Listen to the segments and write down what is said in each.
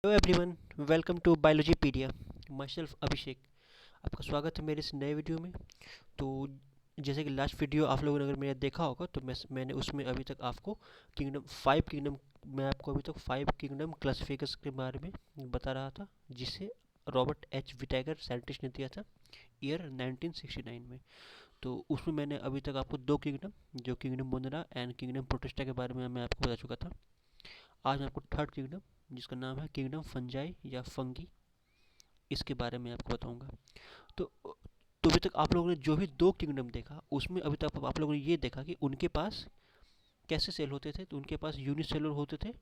Hello everyone, welcome to Biologypedia. Myself Abhishek. आपका स्वागत है मेरे इस नए वीडियो में। तो जैसे कि लास्ट वीडियो आप लोगों ने अगर मेरा देखा होगा तो मैंने उसमें अभी तक आपको किंगडम मैं आपको अभी तक 5 किंगडम क्लासिफिकेशन के बारे में बता रहा था, जिसे रॉबर्ट एच विटागर साइंटिस्ट ने दिया था ईयर 1969 में। तो उसमें मैंने अभी तक आपको 2 किंगडम, जो kingdom Monera and kingdom protista के बारे में मैं आपको बता चुका था। आज मैं आपको थर्ड किंगडम, जिसका नाम है किंगडम फंजाई या फंगी, इसके बारे में आपको बताऊंगा। तो अभी तक आप लोगों ने जो भी 2 किंगडम देखा, उसमें अभी तक आप लोगों ने ये देखा कि उनके पास कैसे सेल होते थे। तो उनके पास यूनिसेलुलर होते थे,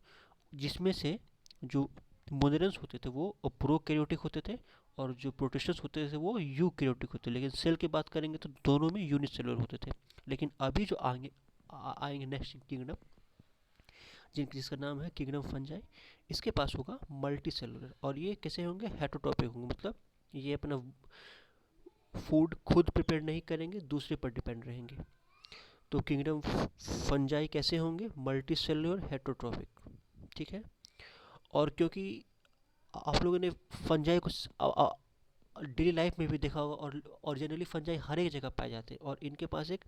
जिसमें से जो मोनेरन्स होते थे वो प्रोकैरियोटिक होते थे, और जो प्रोटिस्टस होते थे वो यूकैरियोटिक होते थे। लेकिन सेल की बात करेंगे तो दोनों में यूनिसेलुलर होते थे। लेकिन अभी जो आएंगे नेक्स्ट किंगडम, जिसका नाम है किंगडम फंजाई, इसके पास होगा मल्टी सेलुलर। और ये कैसे होंगे? हेटरोटॉपिक होंगे, मतलब ये अपना फूड खुद प्रिपेयर नहीं करेंगे, दूसरे पर डिपेंड रहेंगे। तो किंगडम फंजाई कैसे होंगे? Multi cellular heterotrophic. ठीक है। और क्योंकि आप लोगों ने फंजाई को डेली लाइफ में भी देखा होगा, और जनरली फंजाई हर एक जगह पाए जाते हैं, और इनके पास एक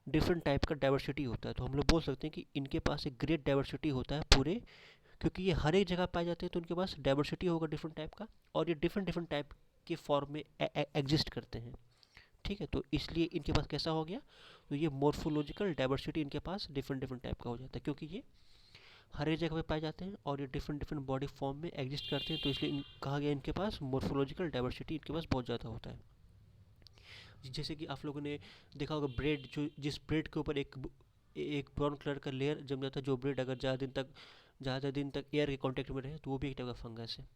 डिफरेंट टाइप का डाइवर्सिटी होता है। तो हम लोग बोल सकते हैं कि इनके पास एक ग्रेट डाइवर्सिटी होता है पूरे, क्योंकि ये हर एक जगह पाए जाते हैं तो उनके पास डाइवर्सिटी होगा डिफरेंट टाइप का, और ये डिफरेंट डिफरेंट टाइप के फॉर्म में एग्जिस्ट करते हैं। ठीक है, तो इसलिए इनके पास कैसा हो गया? तो ये मोर्फोलॉजिकल डाइवर्सिटी इनके पास डिफरेंट डिफरेंट टाइप का हो जाता है, क्योंकि ये हर एक जगह पे पाए जाते हैं और ये डिफरेंट डिफरेंट बॉडी फॉर्म में एग्जिस्ट करते हैं। तो इसलिए कहा गया इनके पास मोर्फोलॉजिकल डाइवर्सिटी इनके पास बहुत ज़्यादा होता है। जैसे कि आप लोगों ने देखा होगा ब्रेड, जो जिस ब्रेड के ऊपर एक एक ब्राउन कलर का लेयर जम जाता है, जो ब्रेड अगर ज़्यादा दिन तक एयर के कांटेक्ट में रहे तो वो भी एक टाइप का फंगस है।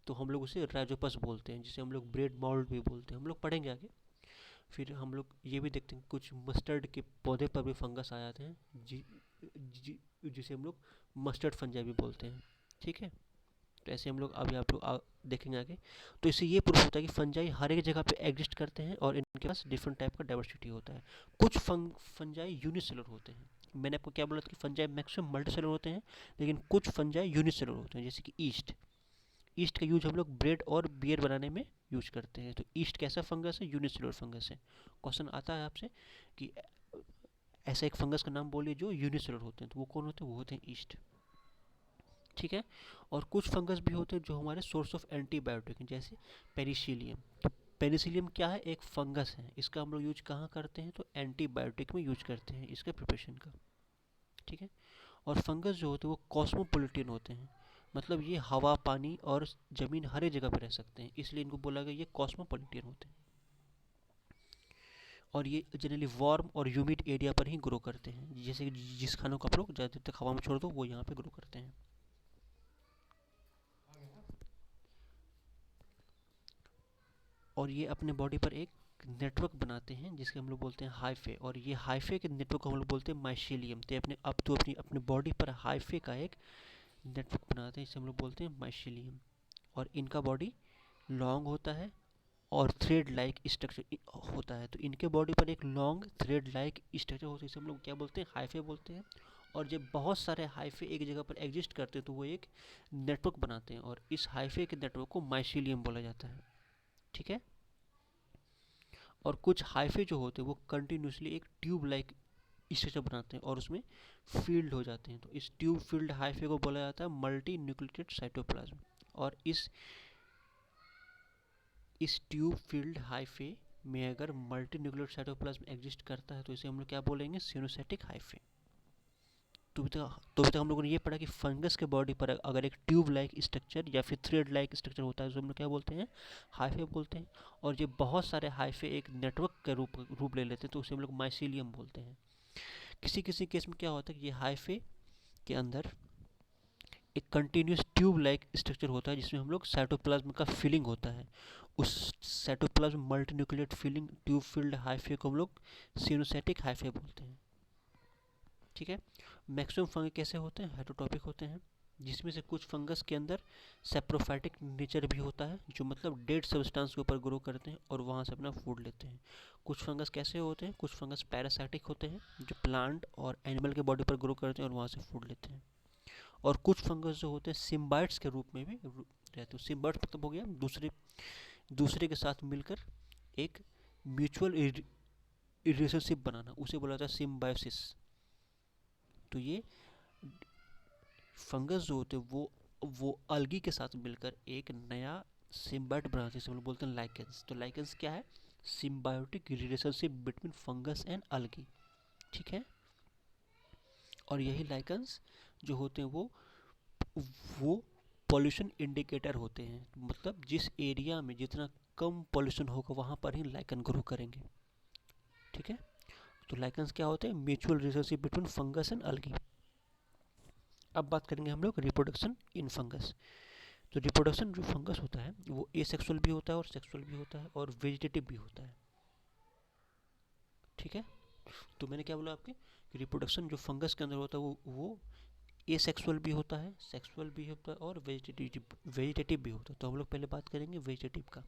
तो हम लोग उसे राइजोपस बोलते हैं, जिसे हम लोग ब्रेड मोल्ड भी बोलते हैं। हम लोग पढ़ेंगे आगे। फिर हम लोग ये भी देखते हैं कुछ मस्टर्ड के पौधे पर भी फंगस आ जाते हैं, जिसे हम लोग मस्टर्ड फंजाई भी बोलते हैं। ठीक है। तो ऐसे हम लोग अभी आप लोग देखेंगे आगे। तो इससे ये प्रूफ होता है कि फंजाई हर एक जगह पे एग्जिस्ट करते हैं और इनके पास डिफरेंट टाइप का डाइवर्सिटी होता है। कुछ फंजाई यूनिसेलुलर होते हैं। मैंने आपको क्या बोला था कि फंजाई मैक्सिमम मल्टीसेलुलर होते हैं, लेकिन कुछ फंजाई यूनिसेलुलर होते हैं, जैसे कि ईस्ट। ईस्ट का यूज हम लोग ब्रेड और बियर बनाने में यूज करते हैं। तो ईस्ट कैसा फंगस है? यूनिसेलुलर फंगस है। क्वेश्चन आता है आपसे कि ऐसा एक फंगस का नाम बोलिए जो यूनिसेलुलर होते हैं, तो वो कौन होते हैं? वो होते हैं ईस्ट। ठीक है। और कुछ फंगस भी होते हैं जो हमारे सोर्स ऑफ एंटीबायोटिक हैं, जैसे पेनिसिलियम। तो पेनिसिलियम क्या है? एक फंगस है। इसका हम लोग यूज कहाँ करते हैं? तो एंटीबायोटिक में यूज करते हैं इसके प्रिपरेशन का। ठीक है। और फंगस जो होते हैं वो कॉस्मोपोलिटियन होते हैं, मतलब ये हवा, पानी और ज़मीन हर एक जगह पर रह सकते हैं, इसलिए इनको बोला गया ये कॉस्मोपोलिटियन होते हैं। और ये जनरली वार्म और ह्यूमिड एरिया पर ही ग्रो करते हैं, जैसे कि जिस खानों को आप लोग ज़्यादा देर तक हवा में छोड़ दो वो यहाँ पे ग्रो करते हैं। और ये अपने बॉडी पर एक नेटवर्क बनाते हैं जिसके हम लोग बोलते हैं हाइफे, और ये हाइफे के नेटवर्क को हम लोग बोलते हैं माइशीलियम। तो अपनी बॉडी पर हाइफे का एक नेटवर्क बनाते हैं, जिसे हम लोग बोलते हैं माइशीलियम। और इनका बॉडी लॉन्ग होता है और थ्रेड लाइक स्ट्रक्चर होता है। तो इनके बॉडी पर एक लॉन्ग थ्रेड लाइक स्ट्रक्चर होता है, इसे हम लोग क्या बोलते हैं? हाइफे बोलते हैं। और जब बहुत सारे हाइफे एक जगह पर एग्जिस्ट करते हैं तो वो एक नेटवर्क बनाते हैं, और इस हाइफे के नेटवर्क को माइशीलियम बोला जाता है। ठीक है। और कुछ हाइफे जो होते हैं वो कंटिन्यूसली एक ट्यूब लाइक स्ट्रक्चर बनाते हैं और उसमें फील्ड हो जाते हैं। तो इस ट्यूब फील्ड हाइफे को बोला जाता है मल्टी न्यूक्लिएटेड साइटोप्लाज्म। और इस ट्यूब फील्ड हाइफे में अगर मल्टी न्यूक्लिएटेड साइटोप्लाज्म एग्जिस्ट करता है तो इसे हम लोग क्या बोलेंगे? सिनोसेटिक हाइफे। तो अभी तक हम लोगों ने ये पढ़ा कि फंगस के बॉडी पर अगर एक ट्यूब लाइक स्ट्रक्चर या फिर थ्रेड लाइक स्ट्रक्चर होता है तो हम लोग क्या बोलते हैं? हाइफे बोलते हैं। और ये बहुत सारे हाइफे एक नेटवर्क का रूप ले लेते हैं तो उसे हम लोग माइसीलियम बोलते हैं। किसी किसी केस में क्या होता है कि ये हाइफे के अंदर एक कंटिन्यूस ट्यूब लाइक स्ट्रक्चर होता है जिसमें हम लोग साइटोप्लाज्म का फिलिंग होता है। उस cytoplasm multinucleate filling tube filled hyphae को हम लोग सिनोसेटिक हाइफे बोलते हैं। ठीक है। मैक्सिमम फंगी कैसे होते हैं? हेटरोटॉपिक होते हैं, जिसमें से कुछ फंगस के अंदर सेप्रोफाइटिक नेचर भी होता है, जो मतलब डेड सब्सटेंस के ऊपर ग्रो करते हैं और वहाँ से अपना फूड लेते हैं। कुछ फंगस कैसे होते हैं? कुछ फंगस पैरासाइटिक होते हैं, जो प्लांट और एनिमल के बॉडी पर ग्रो करते हैं और वहाँ से फूड लेते हैं। और कुछ फंगस जो होते हैं सिम्बाइट्स के रूप में भी रहते हैं। सिम्बाइट्स मतलब हो गया दूसरे दूसरे के साथ मिलकर एक म्यूचुअल रिलेशनशिप बनाना, उसे बोला जाता है सिम्बायोसिस। तो ये फंगस जो होते हैं वो अलगी के साथ मिलकर एक नया सिम्बायोट बनाते हैं, जिसे हम लोग बोलते हैं लाइकेंस। तो लाइकेंस क्या है? Symbiotic relationship between fungus and algae, ठीक है। और यही लाइकेंस जो होते हैं वो पॉल्यूशन इंडिकेटर होते हैं, मतलब जिस एरिया में जितना कम पॉल्यूशन होगा वहाँ पर ही लाइकन ग्रो करेंगे, ठीक है। तो लाइकेंस क्या होते हैं? Mutual relationship between fungus and algae. अब बात करेंगे हम लोग रिप्रोडक्शन इन फंगस। तो रिप्रोडक्शन जो फंगस होता है वो एसेक्सुअल भी होता है और सेक्सुअल भी होता है और वेजिटेटिव भी होता है, ठीक है। तो मैंने क्या बोला आपके कि रिप्रोडक्शन जो फंगस के अंदर होता है वो एसेक्सुअल भी होता है, सेक्सुअल भी होता है और वेजिटेटिव भी होता है। तो हम लोग पहले बात करेंगे वेजिटेटिव का।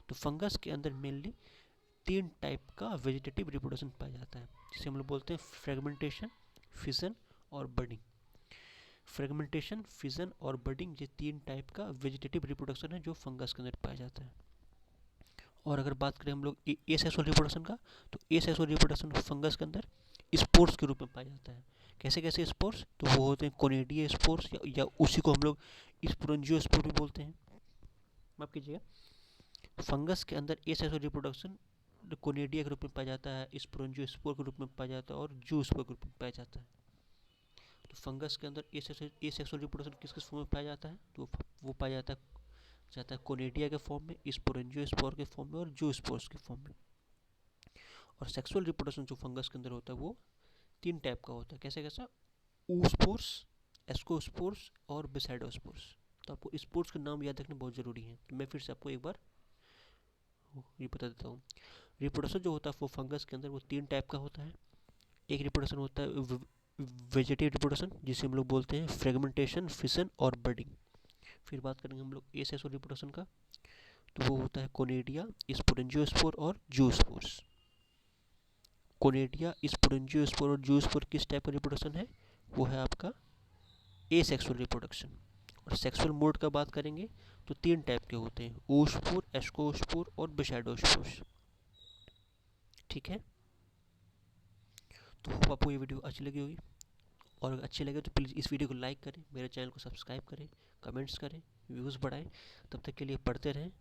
तो फंगस के अंदर मेनली 3 टाइप का वेजिटेटिव रिप्रोडक्शन पाया जाता है, जिसे हम लोग बोलते हैं फ्रेगमेंटेशन, फिजन और बडिंग। फ्रेगमेंटेशन, फिजन और बडिंग, ये 3 टाइप का वेजिटेटिव रिप्रोडक्शन है जो फंगस के अंदर पाया जाता है। और अगर बात करें हम लोग एसेक्सुअल रिप्रोडक्शन का, तो एसेक्सुअल रिप्रोडक्शन फंगस के अंदर स्पोर्स के रूप में पाया जाता है। कैसे कैसे स्पोर्स? तो वो होते हैं कोनिडिया स्पोर्स, या उसी को हम लोग स्पोरेंजियो स्पोर भी बोलते हैं। माफ कीजिएगा, फंगस के अंदर एसेक्सुअल रिप्रोडक्शन कोनिडिया के रूप में पाया जाता है, स्पोरेंजियो स्पोर के रूप में पाया जाता है और जू स्पोर के रूप में पाया जाता है। तो फंगस के अंदर एसेक्सुअल रिप्रोडक्शन किस किस फॉर्म में पाया जाता है? तो वो पाया जाता है कोनिडिया के फॉर्म में, स्पोरेंजियो स्पोर के फॉर्म में और जू स्पोर्स के फॉर्म में। और सेक्सुअल रिप्रोडक्शन जो फंगस के अंदर होता है वो 3 टाइप का होता है। कैसे कैसा? oospores, एस्कोस्पोर्स और बेसाइडोस्पोर्स। तो आपको स्पोर्स के नाम याद रखने बहुत ज़रूरी है, तो मैं फिर से आपको एक बार ये बता देता हूँ। रिप्रोडक्शन जो होता है वो फंगस के अंदर वो 3 टाइप का होता है। एक रिप्रोडक्शन होता है वेजिटेटिव रिप्रोडक्शन, जिसे हम लोग बोलते हैं फ्रेगमेंटेशन, फिशन और बडिंग। फिर बात करेंगे हम लोग एसेक्सुअल रिप्रोडक्शन का, तो वो होता है कोनिडिया, स्पोरेंजियोस्पोर और जूस्पोर्स। कोनिडिया, स्पोरेंजियोस्पोर और जूस्पोर किस टाइप का रिप्रोडक्शन है? वो है आपका एसेक्सुअल रिप्रोडक्शन। और सेक्सुअल मोड का बात करेंगे तो 3 टाइप के होते हैं, oospore, एस्कोस्पोर और बेसाइडोस्पोर्स, ठीक है। तो होप आपको ये वीडियो अच्छी लगी होगी, और अगर अच्छी लगे तो प्लीज़ इस वीडियो को लाइक करें, मेरे चैनल को सब्सक्राइब करें, कमेंट्स करें, व्यूज़ बढ़ाएं। तब तक के लिए पढ़ते रहें,